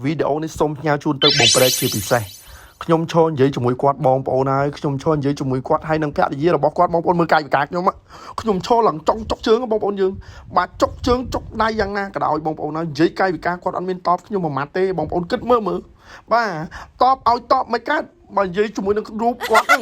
វីដេអូនេះសូមផ្ញើជូនទៅបងប្អូនជាពិសេសខ្ញុំឈរនិយាយជាមួយគាត់បងប្អូនហើយខ្ញុំឈរនិយាយជាមួយគាត់ហើយនឹងភរិយារបស់គាត់បងប្អូនមើលកាយវិការខ្ញុំឈរឡើងចង់ចុកជើងបងប្អូនយើងបាទចុកជើងចុកដៃយ៉ាងណាក៏ដោយបងប្អូនហើយនិយាយកាយវិការគាត់អត់មានតបខ្ញុំមួយម៉ាត់ទេបងប្អូនគិតមើលបាទតបឲ្យតបមិនកើតបើនិយាយជាមួយនឹងរូបគាត់ហ្នឹង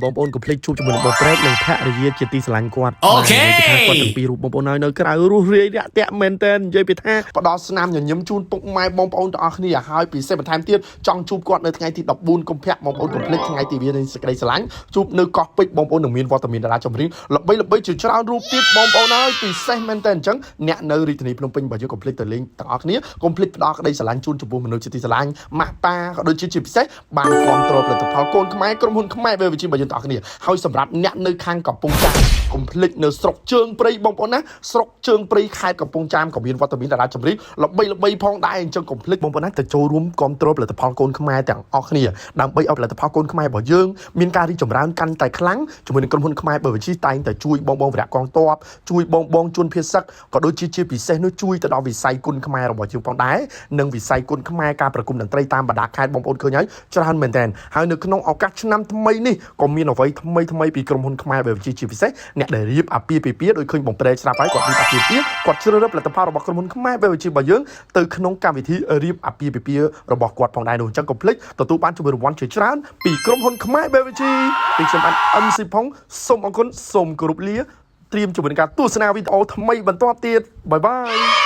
បងប្អូនកុំភ្លេចជួបជាមួយនឹងបងប្រេកនិងភរិយាជាទីស្រឡាញ់គាត់អូខេគាត់ទាំងពីររូបបងប្អូនហើយនៅក្រៅរស់រាយរាក់ទាក់មែនតើនិយាយពីថាផ្ដល់ស្នាមញញឹមជូនពុកម៉ែបងប្អូនទាំងអស់គ្នាហើយពិសេសបន្ថែមទៀតចង់ជួបគាត់នៅថ្ងៃទី14កុម្ភៈបងប្អូនកុំភ្លេចថ្ងៃទីវានៃសេចក្តីស្រឡាញ់ជួបនៅកោះពេជ្របងប្អូននឹងមានវត្តមានតារាចម្រៀងល្បីជាច្រើនរូបទៀតបងប្អូនហើយពិសេសមែនតើអញ្ចឹងអ្នកនៅរាជធានីភ្នំពេញបើយើងកុំភ្លេចទៅលេងទាំងអស់គ្នាកុំភ្លេចផ្ដល់ក្តីស្រឡាញ់ជូនចំពោះមនុស្សជាទីស្រឡាញ់ម៉ាក់ប៉ាក៏ដូចជាពិសេសបានគ្រប់គ្រងផលិតផលកូនខ្មែរក្រុមហ៊ុនខ្មែរវិជាបើយើងទាំងអស់គ្នាហើយសម្រាប់អ្នកនៅខាងកំពង់ចាមកុំភ្លេចនៅស្រុកជើងព្រៃបងប្អូនណាស្រុកជើងព្រៃខេត្តកំពង់ចាមក៏មានវត្តមានតារាចម្រៀងល្បីផងដែរអញ្ចឹងកុំភ្លេចបងប្អូនណាទៅចូលរួមគ្រប់គ្រងផលិតផលកូនខ្មែរទាំងអស់គ្នាដើម្បីឲ្យផលិតផលកូនខ្មែររបស់យើងមានការរីកចម្រើនកាន់តែខ្លាំងជាមួយនឹងក្រុមហ៊ុនខ្មែរបើវិជាតែងតែជួយបងវរៈកងទ័ពជួយបងជួនភាសឹកក៏ដូចជាពិសេសនោះជួយទៅដល់វិស័យគុនខ្មែររបស់យើងផងដែរនិងវិស័យគុនខ្មែរការប្រគំតន្ត្រីតាមបណ្ដាខេត្តបងប្អូនឃើញហើយច្រើនមែនតើហើយនៅក្នុងឱកាសឆ្នាំថ្មីនេះក៏មានអ្វីថ្មីពីក្រុមហ៊ុនខ្មែរវិជាពិសេសអ្នកដែលរៀបអាពាហ៍ពិពាហ៍ដោយឃើញបងប្រេកស្រាប់ហើយគាត់រៀបអាពាហ៍ពិពាហ៍គាត់ជ្រើសរើសផលិតផលរបស់ក្រុមហ៊ុនខ្មែរវិជារបស់យើងទៅក្នុងកម្មវិធីរៀបអាពាហ៍ពិពាហ៍របស់គាត់ផងដែរនោះអញ្ចឹងកុំភ្លេចទទួលបានជំនួយរង្វាន់ជាច្រើនពីក្រុមហ៊ុនខ្មែរវិជាពីខ្ញុំបាន MC ផងសូមអរគុណសូមគោរពលាត្រៀមជាមួយនឹងការទស្សនាវីដេអូថ្មីបន្តទៀតបាយបាយ